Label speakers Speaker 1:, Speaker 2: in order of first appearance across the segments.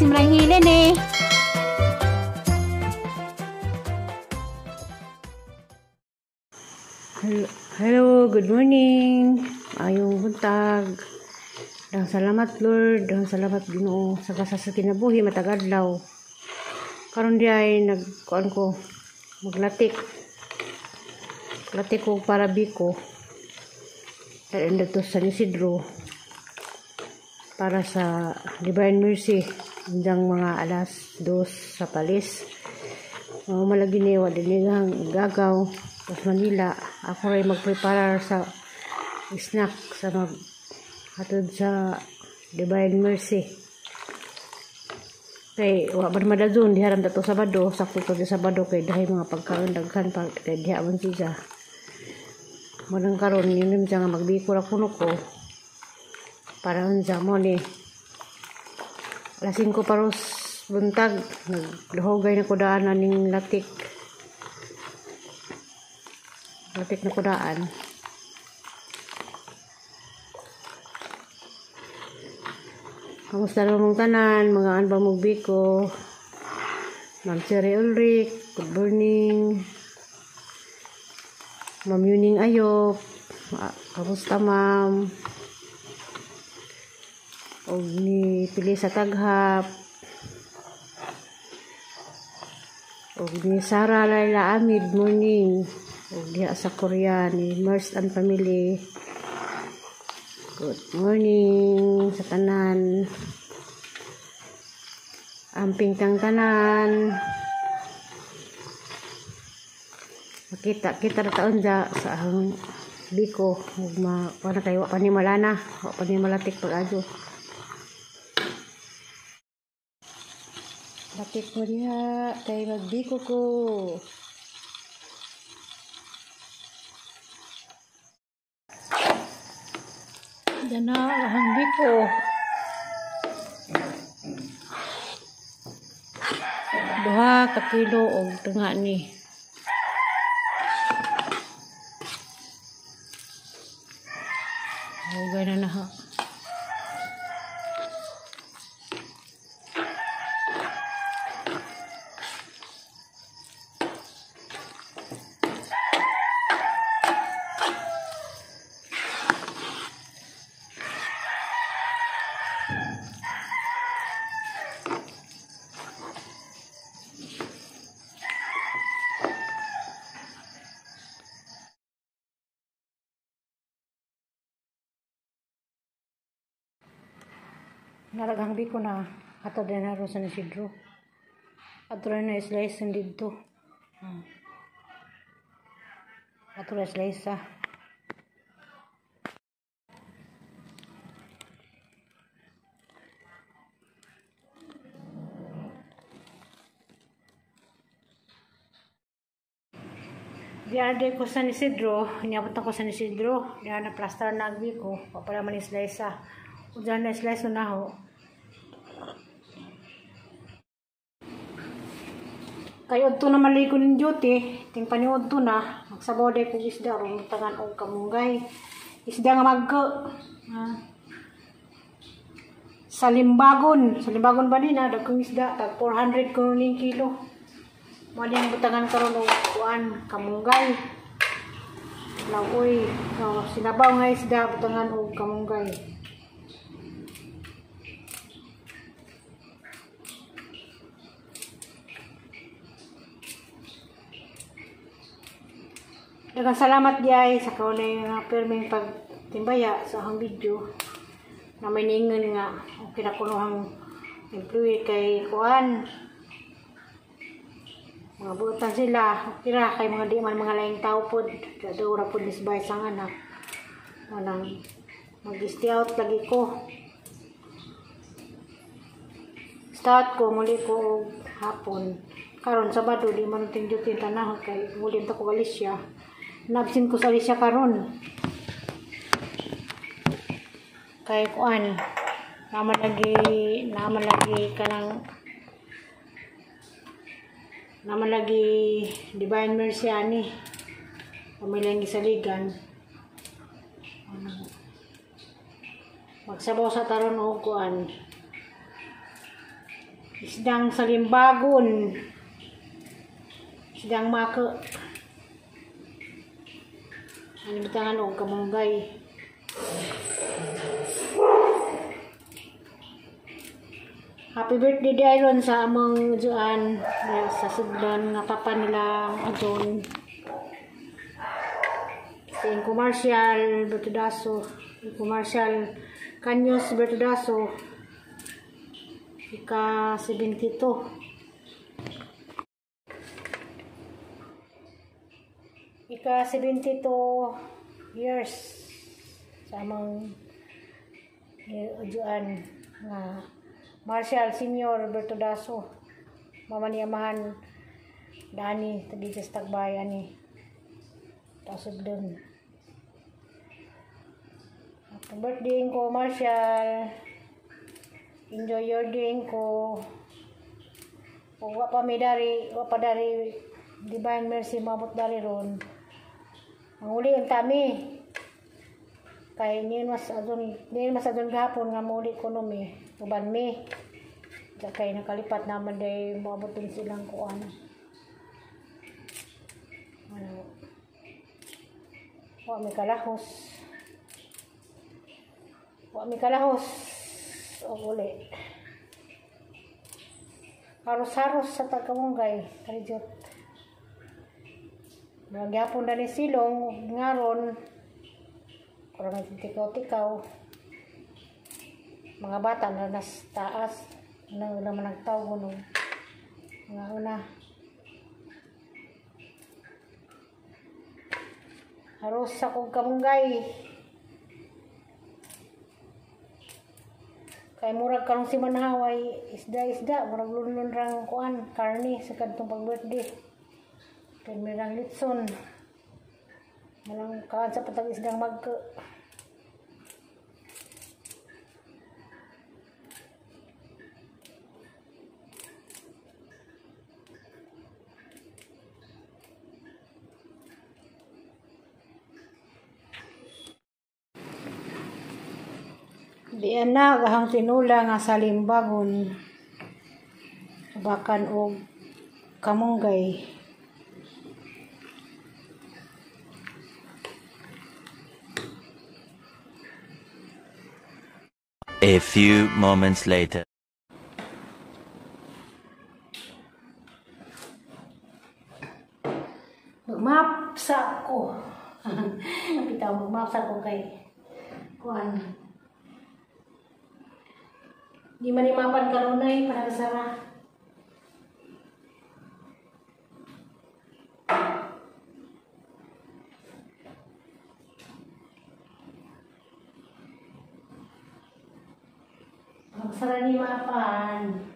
Speaker 1: si Maranghilen eh. Hello, good morning. Ayong buntag. Dang salamat Lord, dang salamat Ginoo sa sa kinabuhi matag adlaw. Karon di ay nagkuan ko maglatik. Latik ko para biko. Dahil to San Isidro para sa Divine Mercy hanggang mga alas 2 sa Palis. Malagi niwa din ang gagaw sa Manila. Ako rin magprepare sa snack sa hatod sa Divine Mercy. Kay wa man madazon diharam dato Sabado, sakto to di Sabado kay dahay mga pagkaon daghan pa kay diha man siya. Manang karon yun siya nga magbiko ra kuno ko. Para unsa mo ni alas 5 paros buntag nagduhogay na kudaan ning latik na kudaan. Kamusta na mong tanan mga anbang magbiko. Ma'am Sherry Ulrich, good morning. Ma'am Yuning Ayop, kamusta ma'am? O ni Pili sa Taghap. O ni Sarah Laila Amid, morning. O diha sa Korea ni Mers and Family. Good morning sa tanan. Amping tang tanan. Kita na taon sa ang biko. Para kayo pa ni malana. Pa ni malatik pag-ado. Latik mo diha kay magbiko ko. Diyan na ang biko. Duha ka kilo og tunga ni. Hugay na ha. Naragang biko na ato din na San Isidro. Ato rin na slice dito. Ato rin slice Diyan ko San Isidro, niabot ko San Isidro, diyan na plaster na biko, papala man slice Diyan na slice na ho. Kayo to na maligo ng duty, ting paniod to na, magsabaw day kong isda, ron tangan og kamunggay. Isda nga magko. Salimbagon ba din na, dagkong isda, tag 400 kuning kilo. Mali ang butangan karon og kuan, kamunggay. Lawoy, sinabaw nga isda, butangan og kamunggay. Daghang salamat diay sa kaunay nga perming pagtimbaya sa akong video na may ningon nga kinakunuhang employee kay kuan mga buotan sila kira kay mga di man mga laing tao pod daw ra pod nisbay sang anak manang mag-stay out lagi ko start ko muli ko hapon karon Sabado di man ting duty tanah kay muli ta ko Galicia. Nabsin ko sa Alicia karon. Kay kuan naman lagi Divine Mercy ani. Pamilang gisaligan. Magsabaw sa taron og kuan. Isdang salimbagon. Isdang maka. Ano bitangan o kamunggay. Happy birthday di Iron sa among Juan sa sugdan nga papa nila adon. Sa commercial Bertudaso, commercial Kanyos Bertudaso. Ika 72. Ika 72 years sa among Juan nga Marshall Senior Bertudaso. Mama ni amahan Dani tagigas Tagbayan ni. Tasod dun. Happy birthday ko Marshall. Enjoy your day ko. Wa pa dari Divine Mercy mabot dari ron. Ang uli ang tami. Kay niyon mas adon gahapon nga muli ko no mi. Uban mi. Kay nakalipat naman day maabot din silang kuan. Ano? Wa mi kalahos. O uli. Haros-haros sa pagkamunggay. Kalijot. Magyapon na ni silong. Ngaron. Kurang tikaw-tikaw. Mga bata na nas taas. Una managtaw ko nung. Mga una. Haros sa kong kamunggay. Kay murag karong si manhaway isda murag lunlun rang kuan karni sa kadtong pag-birthday. Kay mirang litson. Malang kaan sa patag isdang magke. Di na gahang tinula nga salimbagon bakan og kamunggay.
Speaker 2: A few moments later.
Speaker 1: Magmapsa ko. Bitaw magmapsa ko kay kuan. Di manimapan kanunay para sa magsara ni mapan.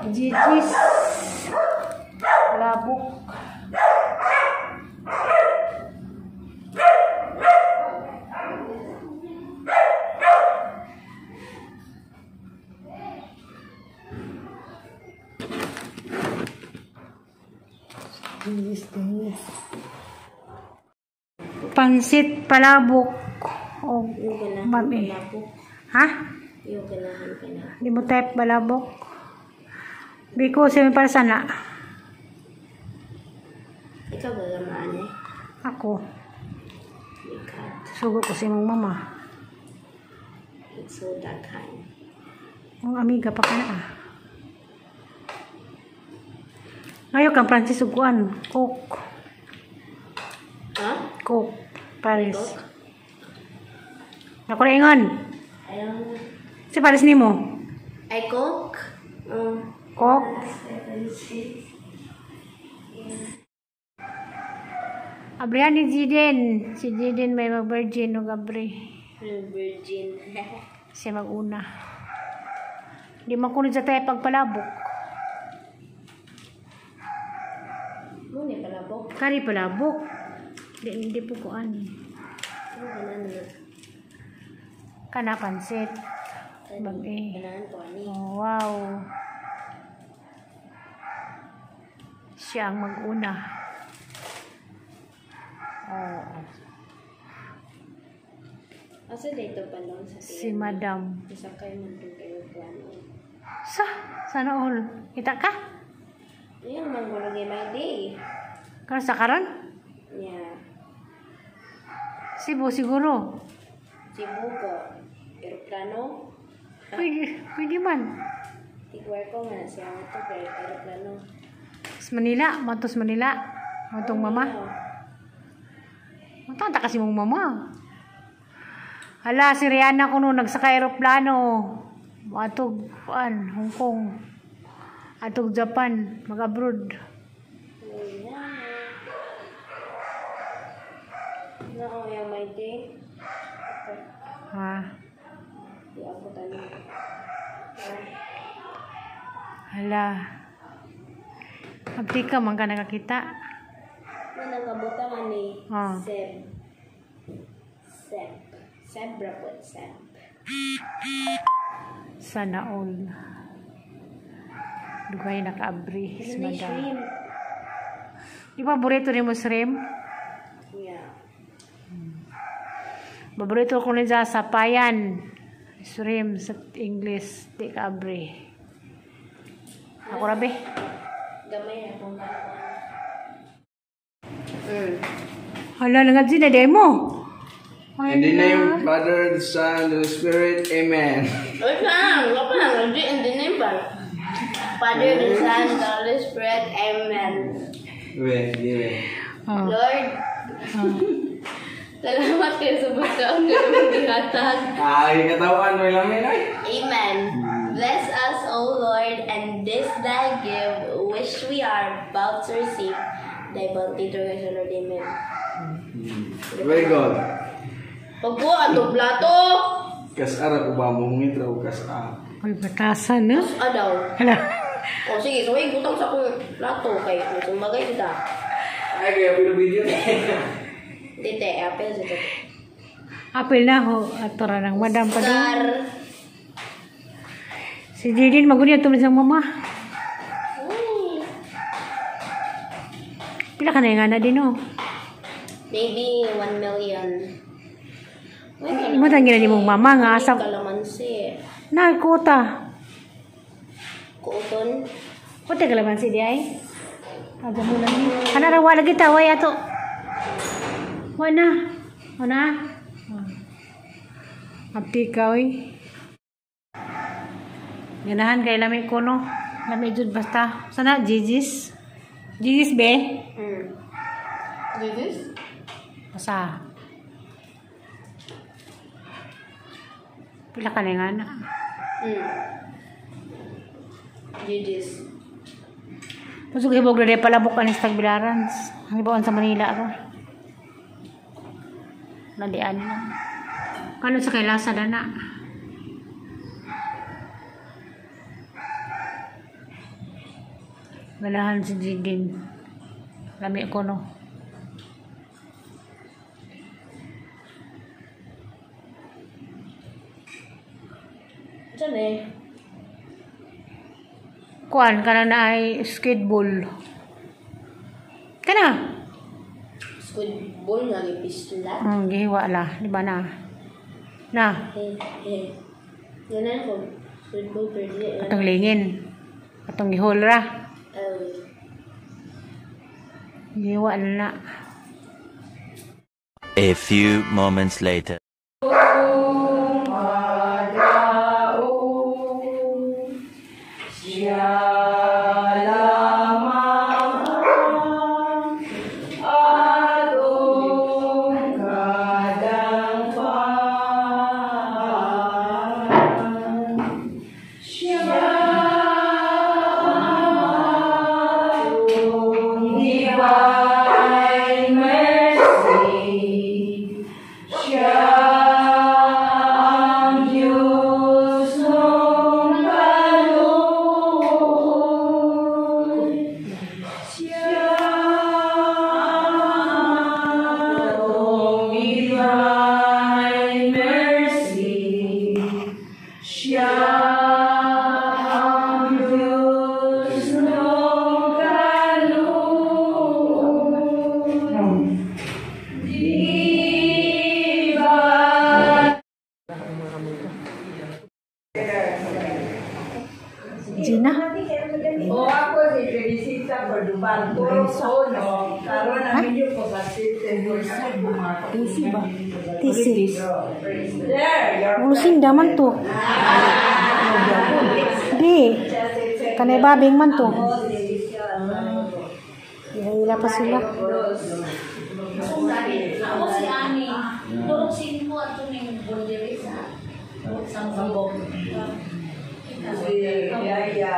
Speaker 1: Jijis labuk pansit palabok O,
Speaker 3: Yung ganahan
Speaker 1: mami.
Speaker 3: palabok.
Speaker 1: Ha?
Speaker 3: Yung ganahan ka na.
Speaker 1: Di mo type balabok? Biko, sino para sana?
Speaker 3: Ikaw ba gamaan eh?
Speaker 1: Ako.
Speaker 3: Ikaw.
Speaker 1: Sugo ko si mong mama.
Speaker 3: It's so daghan.
Speaker 1: Ang amiga pa ka na ah. Ngayon kang Francis uguan. Coke.
Speaker 3: Ha?
Speaker 1: Coke. Paris.
Speaker 3: Coke?
Speaker 1: Ako na ingon.
Speaker 3: Ayaw na.
Speaker 1: Si Paris ni mo.
Speaker 3: Ay, Coke?
Speaker 1: Coke. Abrihan ni Jiden. Si Jiden may mag-virgin o Gabri.
Speaker 3: Virgin.
Speaker 1: Siya mag-una. Di man kunod sa tayo pagpalabok.
Speaker 3: Muna palabok.
Speaker 1: Kari palabok. Hindi po ko ani.
Speaker 3: Ano ganahan na?
Speaker 1: Kana pansit. Bag-e.
Speaker 3: Ganahan ko ani.
Speaker 1: Oh, wow. Siya ang mag-una. Oh.
Speaker 3: Asa dito pa lang sa
Speaker 1: Si Madam.
Speaker 3: Isa kayo magdugay plano.
Speaker 1: Sana all. Kita ka?
Speaker 3: Ayan, manggulagay my day.
Speaker 1: Kano sa karon?
Speaker 3: Yeah.
Speaker 1: Cebu siguro.
Speaker 3: Cebu ko. Aeroplano.
Speaker 1: Pwede man.
Speaker 3: Tigwar ko nga siya ito kay aeroplano.
Speaker 1: Sa Manila. Matos Manila. Matong mama. Matanta kasi mong mama. Hala, si Rihanna ko noon nagsaka aeroplano. Atog, Hong Kong. Atog Japan. Mag-abroad.
Speaker 3: Oo, yung my day.
Speaker 1: Ha?
Speaker 3: Di ako tanong.
Speaker 1: Hala. Abdi ka, man ka nakakita.
Speaker 3: Nakabutan nga ni
Speaker 1: Ah.
Speaker 3: Sebra po, Seb.
Speaker 1: Sana all. Dugay naka-abri.
Speaker 3: Ano na yung shrimp?
Speaker 1: Di ba, paborito ni mo shrimp?
Speaker 3: Yeah.
Speaker 1: Paborito ko rin sa sapayan. Shrimp sa English. Di ka-abri. Ako rabi.
Speaker 3: Gamay na kung
Speaker 1: Hala, langad sila, demo.
Speaker 4: And in the name of the Father, the Son, and the Spirit, Amen.
Speaker 3: Wait lang, wala pa lang. In the name ba? Father, the Son, the Holy Spirit, Amen.
Speaker 4: Wait.
Speaker 1: Oh.
Speaker 3: Lord, salamat kayo sa pagkaon na maghihatag.
Speaker 4: Ay, katawan mo lang yun, ay.
Speaker 3: Amen. Bless us, O Lord, and this thy gift, which we are about to receive. Thy bounty through Christ, Lord, Amen.
Speaker 4: Very good.
Speaker 3: Pagbuhan to plato!
Speaker 4: Kas ara ko ba mong intro, kas a.
Speaker 1: Uy, batasan na.
Speaker 3: Adaw.
Speaker 1: Hala.
Speaker 3: O sige, so gutang sa akong plato kay sumagay kita.
Speaker 4: Ay, kaya pinabidyo
Speaker 3: Tite, apel sa tite.
Speaker 1: Apil na ho. Atura ng madam pa doon.
Speaker 3: Star.
Speaker 1: Si Jidin, magunin ito sa mama. Pila ka na yung ana din oh.
Speaker 3: Maybe 1 million.
Speaker 1: Mo tangin na ni mong mama nga asa.
Speaker 3: Kalamansi.
Speaker 1: Na, kuta.
Speaker 3: Kuuton.
Speaker 1: Kuta kalamansi di ay. Aga mo lang ni. Kana ra wala kita way ato. Wana. Abdi ka oy. Ganahan kay lami ko no. Lami jud basta. Sana Gigis. Gigis be.
Speaker 3: Gigis?
Speaker 1: Basta. Pila ka na nga na.
Speaker 3: Gigis.
Speaker 1: Masuk hibog na pala bukan sa Tagbilaran. Ang ibawaan sa Manila ro. Nalian na. Kano sa kailasa na na. Ganahan si Jigin. Lami ko no.
Speaker 3: Diyan eh.
Speaker 1: Kuan kana na ay skateball. Kana.
Speaker 3: Squid ball nga gipistula.
Speaker 1: Gihiwa la, di ba na? Na,
Speaker 3: Ganun ko. Sweet ko, pwede.
Speaker 1: atong lingin. Atong gihol ra. Giwa na.
Speaker 2: A few moments later.
Speaker 1: Gina?
Speaker 5: O ako si Felicita Cordoban, puro sono. Karon ang medyo ko sa system
Speaker 1: Tisi ba? Tisi.
Speaker 5: There, your
Speaker 1: Ulusing daman to. Di. Kanay babing man to. Hila pa sila.
Speaker 3: Ako si Ani. Puro sin mo at tuming bundiri sa sambog.
Speaker 5: Yaya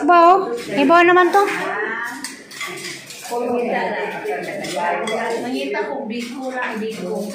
Speaker 1: Bao? Ibaw naman to.
Speaker 3: Mangita ko bigura di ko.